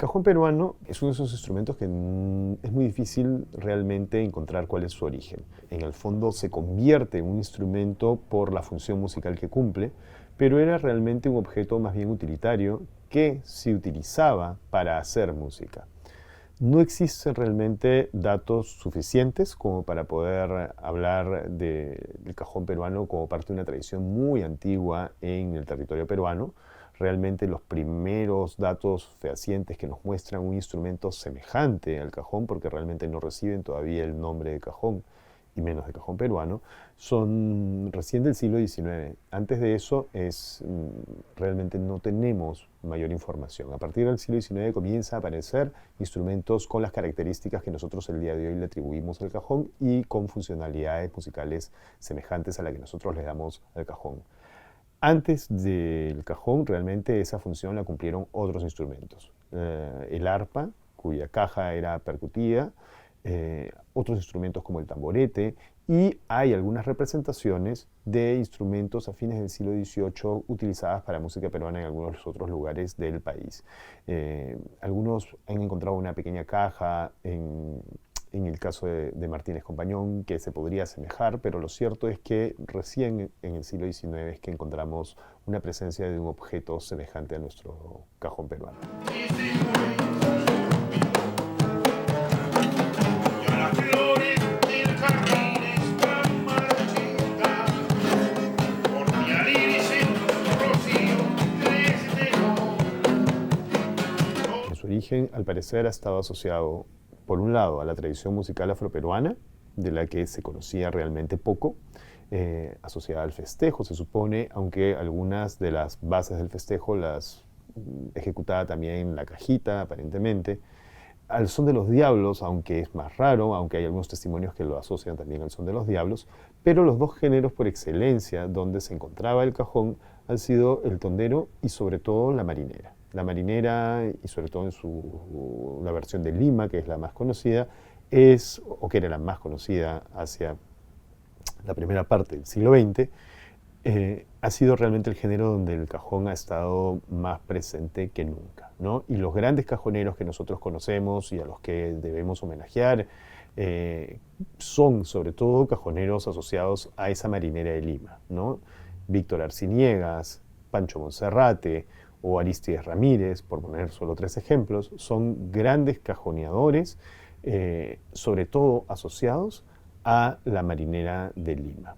cajón peruano es uno de esos instrumentos que es muy difícil realmente encontrar cuál es su origen. En el fondo se convierte en un instrumento por la función musical que cumple, pero era realmente un objeto más bien utilitario que se utilizaba para hacer música. No existen realmente datos suficientes como para poder hablar del cajón peruano como parte de una tradición muy antigua en el territorio peruano. Realmente los primeros datos fehacientes que nos muestran un instrumento semejante al cajón, porque realmente no reciben todavía el nombre de cajón, y menos de cajón peruano, son recién del siglo XIX. Antes de eso realmente no tenemos mayor información. A partir del siglo XIX comienza a aparecer instrumentos con las características que nosotros el día de hoy le atribuimos al cajón y con funcionalidades musicales semejantes a la que nosotros le damos al cajón. Antes del cajón, realmente esa función la cumplieron otros instrumentos. El arpa, cuya caja era percutida, otros instrumentos como el tamborete, y hay algunas representaciones de instrumentos a fines del siglo XVIII utilizadas para música peruana en algunos de los otros lugares del país. Algunos han encontrado una pequeña caja en el caso de Martínez Compañón, que se podría asemejar, pero lo cierto es que recién en el siglo XIX es que encontramos una presencia de un objeto semejante a nuestro cajón peruano. En su origen, al parecer, ha estado asociado, por un lado, a la tradición musical afroperuana, de la que se conocía realmente poco, asociada al festejo, se supone, aunque algunas de las bases del festejo las ejecutaba también la cajita, aparentemente. Al son de los diablos, aunque es más raro, aunque hay algunos testimonios que lo asocian también al son de los diablos, pero los dos géneros por excelencia donde se encontraba el cajón han sido el tondero y sobre todo la marinera. La marinera, y sobre todo en la versión de Lima, que es la más conocida, o que era la más conocida hacia la primera parte del siglo XX, ha sido realmente el género donde el cajón ha estado más presente que nunca, ¿no? Y los grandes cajoneros que nosotros conocemos y a los que debemos homenajear son sobre todo cajoneros asociados a esa marinera de Lima, ¿no? Víctor Arciniegas, Pancho Monserrate o Aristides Ramírez, por poner solo tres ejemplos, son grandes cajoneadores, sobre todo asociados a la marinera de Lima.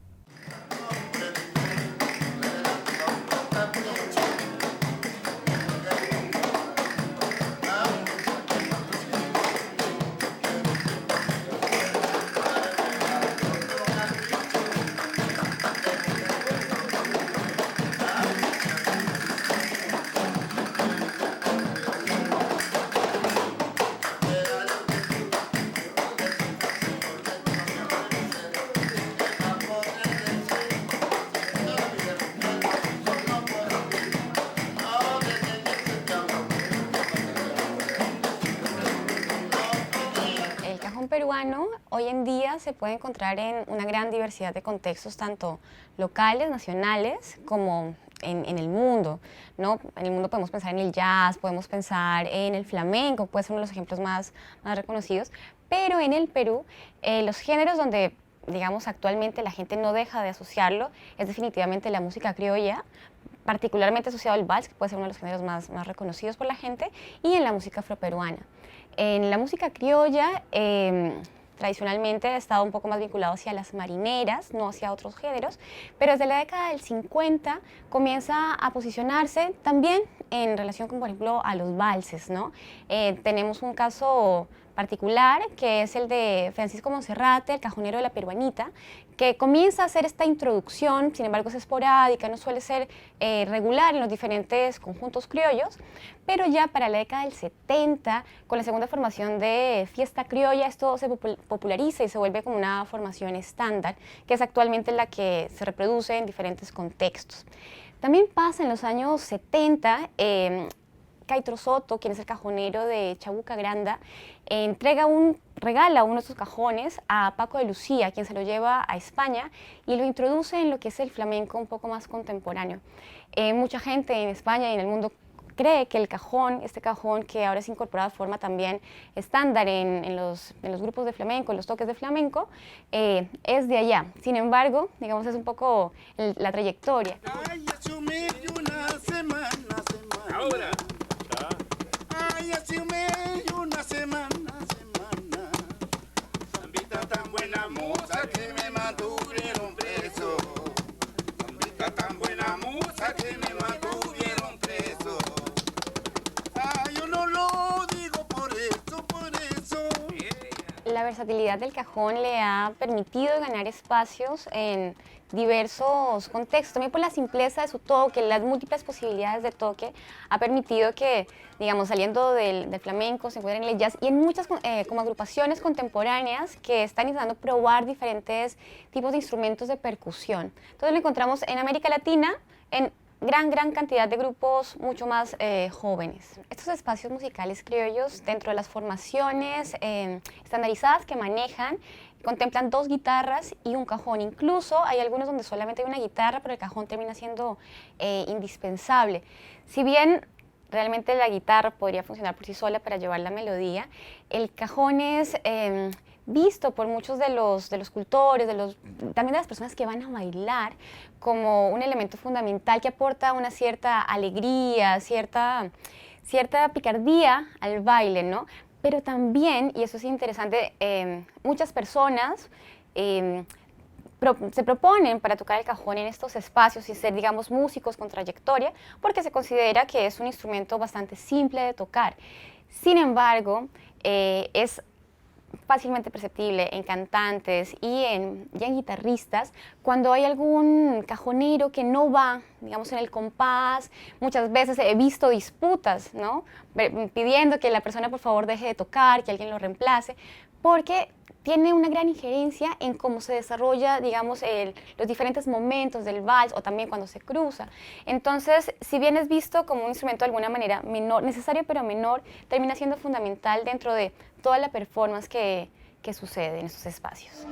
Peruano hoy en día se puede encontrar en una gran diversidad de contextos, tanto locales, nacionales, como en el mundo, ¿no? En el mundo podemos pensar en el jazz, podemos pensar en el flamenco, puede ser uno de los ejemplos más reconocidos, pero en el Perú, los géneros donde, digamos, actualmente la gente no deja de asociarlo es definitivamente la música criolla, particularmente asociado al vals, que puede ser uno de los géneros más reconocidos por la gente, y en la música afroperuana. En la música criolla, tradicionalmente ha estado un poco más vinculado hacia las marineras, no hacia otros géneros, pero desde la década del 50 comienza a posicionarse también en relación con, por ejemplo, a los valses, ¿no? Tenemos un caso particular, que es el de Francisco Monserrate, el cajonero de la peruanita, que comienza a hacer esta introducción, sin embargo es esporádica, no suele ser regular en los diferentes conjuntos criollos, pero ya para la década del 70, con la segunda formación de Fiesta Criolla, esto se populariza y se vuelve como una formación estándar, que es actualmente la que se reproduce en diferentes contextos. También pasa en los años 70, Caitro Soto, quien es el cajonero de Chabuca Granda, regala uno de estos cajones a Paco de Lucía, quien se lo lleva a España y lo introduce en lo que es el flamenco un poco más contemporáneo. Mucha gente en España y en el mundo cree que el cajón, este cajón que ahora es incorporado de forma también estándar en los grupos de flamenco, en los toques de flamenco, es de allá. Sin embargo, digamos, es un poco la trayectoria. Ay, asumí una semana. Ahora. Ay, asumí una semana. Zambita tan buena moza que me mantuvieron preso. Zambita tan buena moza que me mantuvieron preso. Ay, yo no lo digo por eso, por eso. La versatilidad del cajón le ha permitido ganar espacios en diversos contextos, también por la simpleza de su toque, las múltiples posibilidades de toque, ha permitido que, digamos, saliendo del flamenco, se encuentren en el jazz y en muchas como agrupaciones contemporáneas que están intentando probar diferentes tipos de instrumentos de percusión. Entonces lo encontramos en América Latina, en gran cantidad de grupos mucho más jóvenes. Estos espacios musicales criollos, dentro de las formaciones estandarizadas que manejan, contemplan 2 guitarras y un cajón. Incluso hay algunos donde solamente hay una guitarra, pero el cajón termina siendo indispensable. Si bien realmente la guitarra podría funcionar por sí sola para llevar la melodía, el cajón es visto por muchos de los cultores, también de las personas que van a bailar, como un elemento fundamental que aporta una cierta alegría, cierta picardía al baile, ¿no? Pero también, y eso es interesante, muchas personas se proponen para tocar el cajón en estos espacios y ser, digamos, músicos con trayectoria, porque se considera que es un instrumento bastante simple de tocar. Sin embargo, es fácilmente perceptible en cantantes y en guitarristas cuando hay algún cajonero que no va, digamos, en el compás. Muchas veces he visto disputas, ¿no? Pidiendo que la persona por favor deje de tocar, que alguien lo reemplace, porque tiene una gran injerencia en cómo se desarrolla, digamos, los diferentes momentos del vals o también cuando se cruza. Entonces, si bien es visto como un instrumento de alguna manera menor, necesario pero menor, termina siendo fundamental dentro de toda la performance que sucede en estos espacios.